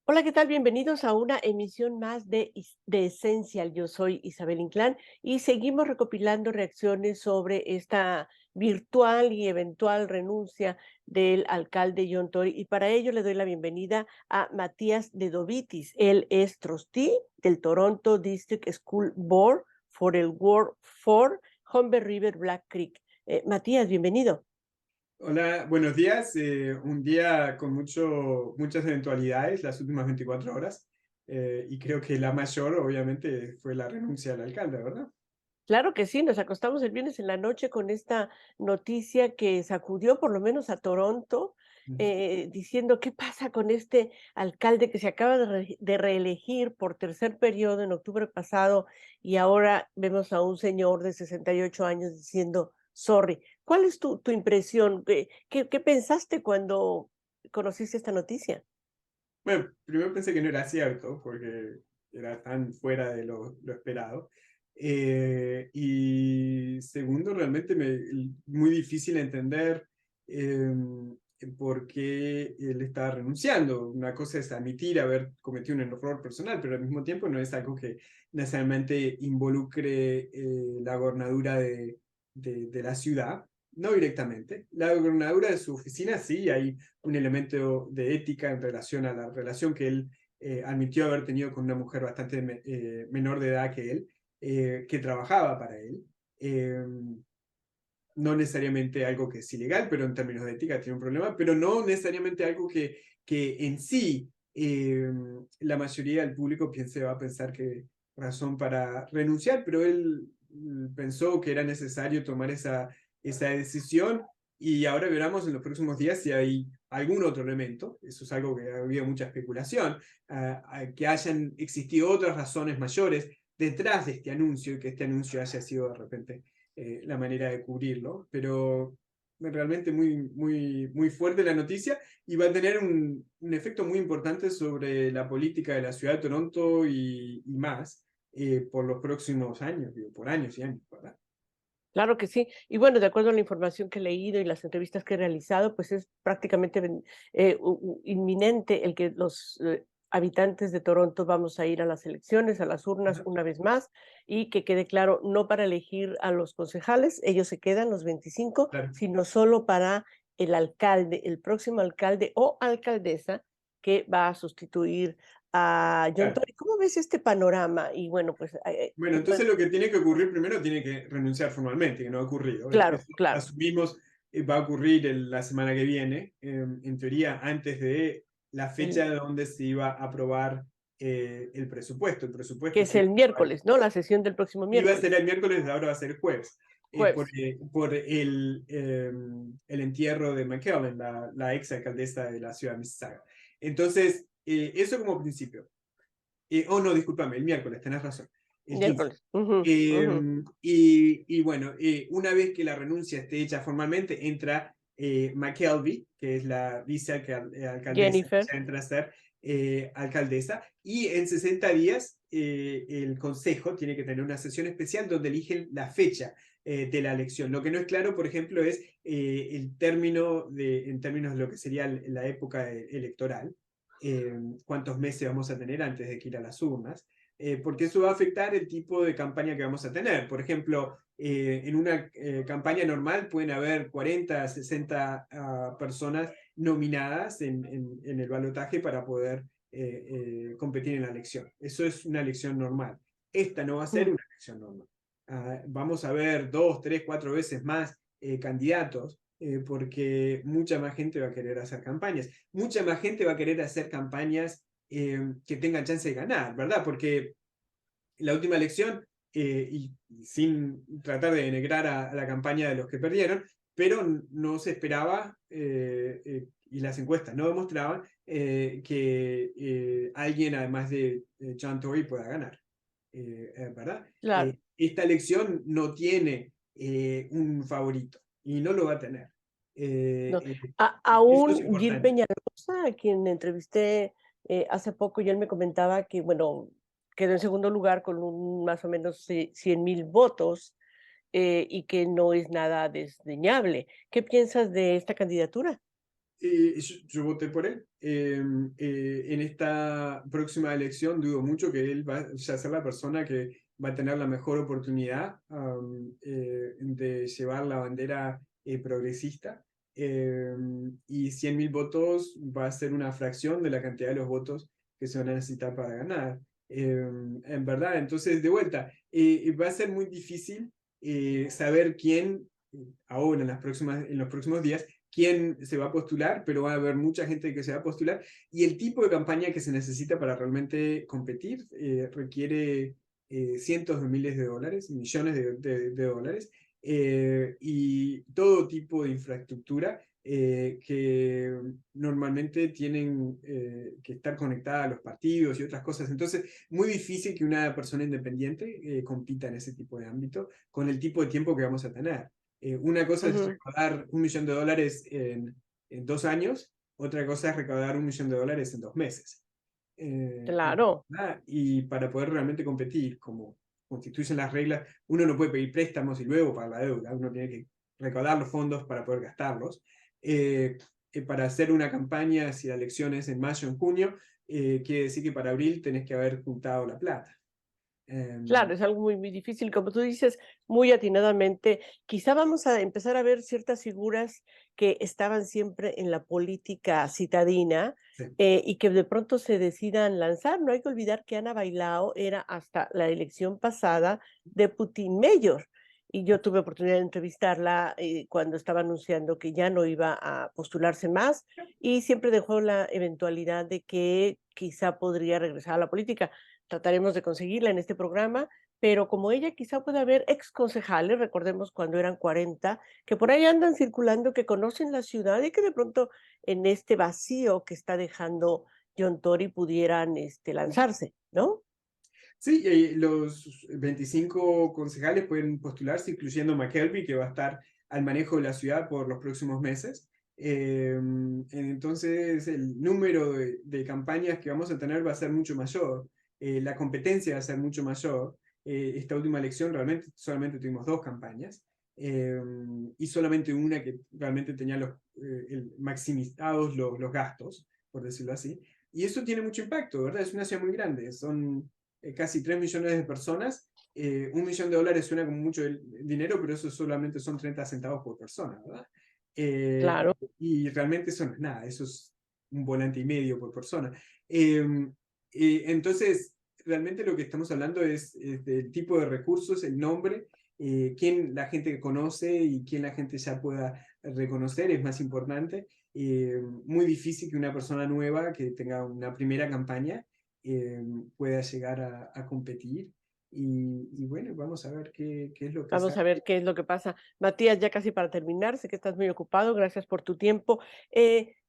Hola, ¿qué tal? Bienvenidos a una emisión más de Esencial. Yo soy Isabel Inclán y seguimos recopilando reacciones sobre esta virtual y eventual renuncia del alcalde John Tory. Y para ello le doy la bienvenida a Matías Dedovitis. Él es trustee del Toronto District School Board for el Ward 4 Humber River Black Creek. Matías, bienvenido. Hola, buenos días. Un día con muchas eventualidades las últimas 24 horas. Y creo que la mayor, obviamente, fue la renuncia del alcalde, ¿verdad? Claro que sí, nos acostamos el viernes en la noche con esta noticia que sacudió por lo menos a Toronto, Ujú. diciendo qué pasa con este alcalde que se acaba de reelegir por tercer periodo en octubre pasado y ahora vemos a un señor de 68 años diciendo sorry. ¿Cuál es tu impresión? ¿Qué pensaste cuando conociste esta noticia? Bueno, primero pensé que no era cierto, porque era tan fuera de lo esperado. Y segundo, realmente muy difícil entender por qué él está renunciando. Una cosa es admitir haber cometido un error personal, pero al mismo tiempo no es algo que necesariamente involucre la gobernadura de la ciudad. No directamente. La gobernadura de su oficina sí, hay un elemento de ética en relación a la relación que él admitió haber tenido con una mujer bastante menor de edad que él, que trabajaba para él. Eh, no necesariamente algo que es ilegal, pero en términos de ética tiene un problema, pero no necesariamente algo que en sí la mayoría del público va a pensar que razón para renunciar, pero él pensó que era necesario tomar esa decisión y ahora veremos en los próximos días si hay algún otro elemento, eso es algo que ha habido mucha especulación, que hayan existido otras razones mayores detrás de este anuncio y que este anuncio haya sido de repente la manera de cubrirlo, pero realmente muy fuerte la noticia y va a tener un efecto muy importante sobre la política de la ciudad de Toronto y más por los próximos años, digo, por años y años, ¿verdad? Claro que sí. Y bueno, de acuerdo a la información que he leído y las entrevistas que he realizado, pues es prácticamente inminente el que los habitantes de Toronto vamos a ir a las elecciones, a las urnas Ajá, una vez más, y que quede claro, no para elegir a los concejales, ellos se quedan los 25, claro. sino solo para el alcalde, el próximo alcalde o alcaldesa que va a sustituir a John Claro. Tory. ¿Cómo ves este panorama? Y bueno, pues Bueno, entonces lo que tiene que ocurrir primero tiene que renunciar formalmente, que no ha ocurrido. claro, Eso claro. asumimos va a ocurrir la semana que viene, en teoría antes de la fecha donde se iba a aprobar el presupuesto. El Que presupuesto es se el miércoles, ¿no? La sesión del próximo iba a ser miércoles, el miércoles, ahora va a ser el jueves, jueves. por el entierro de McKellen, la ex alcaldesa de la ciudad de Mississauga. Entonces, eso como principio. Oh, no, discúlpame, el miércoles, tenés razón, el 15. Miércoles. Ujú, ujú. Y bueno, una vez que la renuncia esté hecha formalmente, entra McKelvey, que es la vicealcaldesa, Jennifer, ella entra a ser alcaldesa, y en 60 días el consejo tiene que tener una sesión especial donde eligen la fecha de la elección. Lo que no es claro, por ejemplo, es el término en términos de lo que sería la época electoral, cuántos meses vamos a tener antes de que ir a las urnas, porque eso va a afectar el tipo de campaña que vamos a tener. Por ejemplo, en una campaña normal pueden haber 40, 60 personas nominadas en el balotaje para poder competir en la elección. Eso es una elección normal. Esta no va a ser ujú. una elección normal. Vamos a ver 2, 3, 4 veces más candidatos porque mucha más gente va a querer hacer campañas. Mucha más gente va a querer hacer campañas que tengan chance de ganar, ¿verdad? Porque la última elección, y sin tratar de denigrar a la campaña de los que perdieron, pero no se esperaba, y las encuestas no demostraban, que alguien además de John Tory pueda ganar, ¿verdad? Claro. Esta elección no tiene un favorito y no lo va a tener. No. Eso es Aún Gil importante. Peñalosa, a quien entrevisté hace poco, y él me comentaba que, bueno, quedó en segundo lugar con más o menos 100,000 votos. y que no es nada desdeñable. ¿Qué piensas de esta candidatura? Yo voté por él. En esta próxima elección dudo mucho que él vaya a ser la persona que va a tener la mejor oportunidad de llevar la bandera progresista. Y 100.000 votos va a ser una fracción de la cantidad de los votos que se van a necesitar para ganar. En verdad, entonces, de vuelta, va a ser muy difícil saber quién, ahora en los próximos días, quién se va a postular, pero va a haber mucha gente que se va a postular y el tipo de campaña que se necesita para realmente competir requiere cientos de miles de dólares, millones de dólares y todo tipo de infraestructura que normalmente tienen que estar conectada a los partidos y otras cosas. Entonces, muy difícil que una persona independiente compita en ese tipo de ámbito con el tipo de tiempo que vamos a tener. Una cosa es Ujú, recaudar $1 millón en 2 años, otra cosa es recaudar $1 millón en 2 meses. claro. Y para poder realmente competir, como constituyen las reglas, uno no puede pedir préstamos y luego pagar la deuda, uno tiene que recaudar los fondos para poder gastarlos. Para hacer una campaña hacia elecciones en mayo, en junio, quiere decir que para abril tenés que haber juntado la plata. Em, Claro, es algo muy, muy difícil. Como tú dices, muy atinadamente, quizá vamos a empezar a ver ciertas figuras que estaban siempre en la política citadina sí. y que de pronto se decidan lanzar. No hay que olvidar que Ana Bailao era hasta la elección pasada deputy mayor. Y yo tuve oportunidad de entrevistarla cuando estaba anunciando que ya no iba a postularse más y siempre dejó la eventualidad de que quizá podría regresar a la política. Trataremos de conseguirla en este programa, pero como ella quizá puede haber ex concejales, recordemos cuando eran 40, que por ahí andan circulando, que conocen la ciudad y que de pronto en este vacío que está dejando John Tory pudieran lanzarse, ¿no? Sí, los 25 concejales pueden postularse, incluyendo McKelvey, que va a estar al manejo de la ciudad por los próximos meses. Entonces, el número de campañas que vamos a tener va a ser mucho mayor, la competencia va a ser mucho mayor. Esta última elección realmente solamente tuvimos 2 campañas y solamente una que realmente tenía maximizados los gastos, por decirlo así. Y eso tiene mucho impacto, ¿verdad? Es una ciudad muy grande, son casi 3 millones de personas. $1 millón suena como mucho dinero, pero eso solamente son 30 centavos por persona, ¿verdad? Eh, Claro, y realmente eso no es nada, eso es un volante y medio por persona. Eh, entonces, realmente lo que estamos hablando es del tipo de recursos, el nombre, quién la gente conoce y quién la gente ya pueda reconocer es más importante. Muy difícil que una persona nueva que tenga una primera campaña pueda llegar a competir. Y bueno, vamos a ver qué es lo que vamos sale. a ver qué es lo que pasa. Matías, ya casi para terminar, sé que estás muy ocupado, gracias por tu tiempo.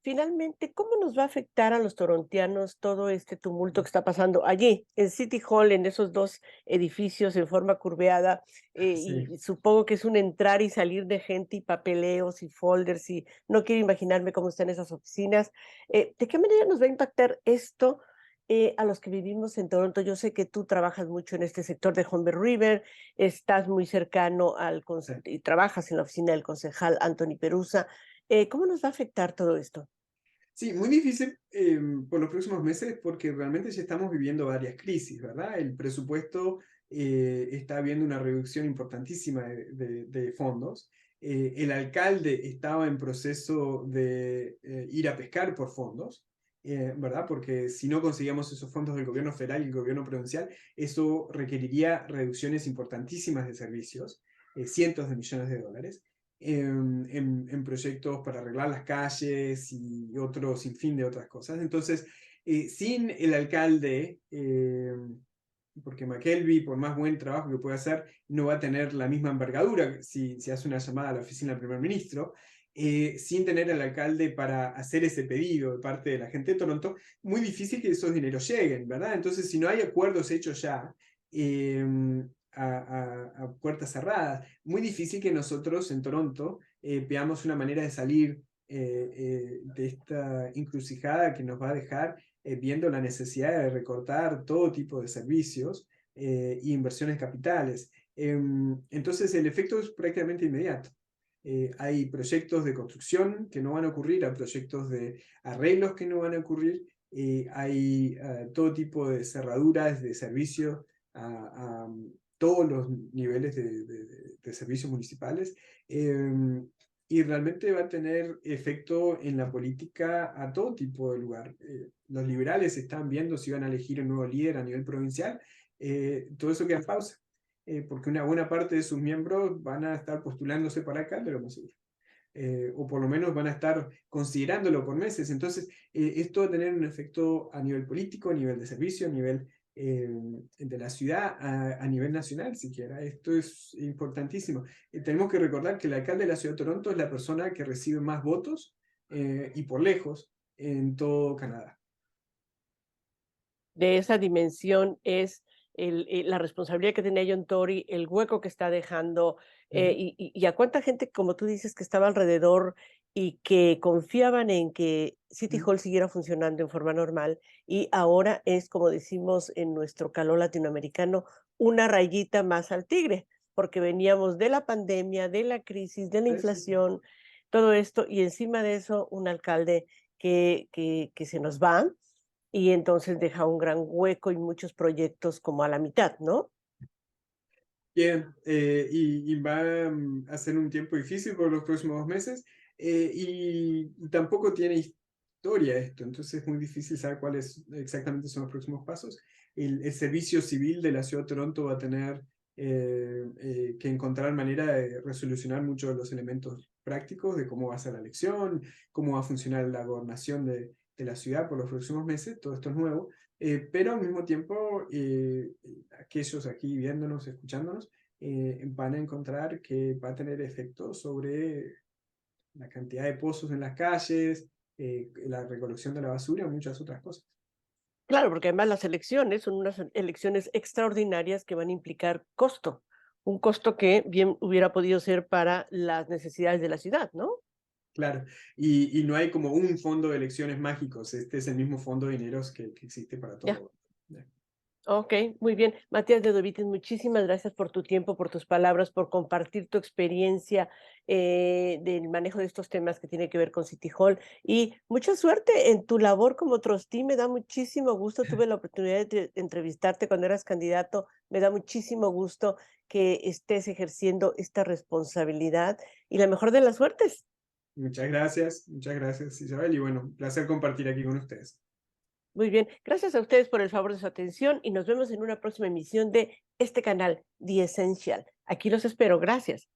Finalmente, ¿cómo nos va a afectar a los torontianos todo este tumulto que está pasando allí, en City Hall, en esos dos edificios en forma curveada? Sí. Y supongo que es un entrar y salir de gente y papeleos y folders y no quiero imaginarme cómo están esas oficinas. ¿De qué manera nos va a impactar esto? A los que vivimos en Toronto, yo sé que tú trabajas mucho en este sector de Humber River, estás muy cercano Sí. y trabajas en la oficina del concejal Anthony Perusa. ¿Cómo nos va a afectar todo esto? Sí, muy difícil por los próximos meses porque realmente ya estamos viviendo varias crisis, ¿verdad? El presupuesto está viendo una reducción importantísima de fondos. El alcalde estaba en proceso de ir a pescar por fondos, ¿verdad? Porque si no conseguíamos esos fondos del gobierno federal y el gobierno provincial, eso requeriría reducciones importantísimas de servicios, cientos de millones de dólares en proyectos para arreglar las calles y otro sinfín de otras cosas. Entonces, sin el alcalde, porque McKelvey, por más buen trabajo que pueda hacer, no va a tener la misma envergadura si hace una llamada a la oficina del primer ministro. Sin tener al alcalde para hacer ese pedido de parte de la gente de Toronto, muy difícil que esos dineros lleguen, ¿verdad? Entonces, si no hay acuerdos hechos ya, eh, a puertas cerradas. Muy difícil que nosotros en Toronto veamos una manera de salir de esta encrucijada que nos va a dejar viendo la necesidad de recortar todo tipo de servicios e inversiones capitales. Entonces el efecto es prácticamente inmediato. Hay proyectos de construcción que no van a ocurrir, hay proyectos de arreglos que no van a ocurrir, hay todo tipo de cerraduras de servicios a todos los niveles de servicios municipales, y realmente va a tener efecto en la política a todo tipo de lugar. Los liberales están viendo si van a elegir un nuevo líder a nivel provincial, todo eso queda en pausa. Porque una buena parte de sus miembros van a estar postulándose para alcalde, lo más seguro. O por lo menos van a estar considerándolo por meses. Entonces, esto va a tener un efecto a nivel político, a nivel de servicio, a nivel de la ciudad, a nivel nacional siquiera. Esto es importantísimo. Tenemos que recordar que el alcalde de la ciudad de Toronto es la persona que recibe más votos, y por lejos, en todo Canadá. De esa dimensión es la responsabilidad que tiene John Tory, el hueco que está dejando, y a cuánta gente, como tú dices, que estaba alrededor y que confiaban en que City Hall siguiera funcionando en forma normal, y ahora es, como decimos en nuestro calor latinoamericano, una rayita más al tigre, porque veníamos de la pandemia, de la crisis, de la inflación, todo esto, y encima de eso un alcalde que se nos va, y entonces deja un gran hueco y muchos proyectos como a la mitad, ¿no? Bien, y va a ser un tiempo difícil por los próximos meses, y tampoco tiene historia esto, entonces es muy difícil saber cuáles exactamente son los próximos pasos. El servicio civil de la ciudad de Toronto va a tener que encontrar manera de resolucionar muchos de los elementos prácticos de cómo va a ser la elección, cómo va a funcionar la gobernación de la ciudad por los próximos meses, todo esto es nuevo. Pero al mismo tiempo, aquellos aquí viéndonos, escuchándonos, van a encontrar que va a tener efectos sobre la cantidad de pozos en las calles, la recolección de la basura y muchas otras cosas. Claro, porque además las elecciones son unas elecciones extraordinarias que van a implicar costo, un costo que bien hubiera podido ser para las necesidades de la ciudad, ¿no? Claro, y no hay como un fondo de elecciones mágicos, este es el mismo fondo de dineros que existe para Ya. todo. Ya. Ok, muy bien. Matías de Dovitis, muchísimas gracias por tu tiempo, por tus palabras, por compartir tu experiencia del manejo de estos temas que tiene que ver con City Hall. Y mucha suerte en tu labor como trustee. Me da muchísimo gusto. Tuve la oportunidad de entrevistarte cuando eras candidato. Me da muchísimo gusto que estés ejerciendo esta responsabilidad y la mejor de las suertes. Muchas gracias Isabel, y bueno, un placer compartir aquí con ustedes. Muy bien. Gracias a ustedes por el favor de su atención y nos vemos en una próxima emisión de este canal, The Essential. Aquí los espero. Gracias.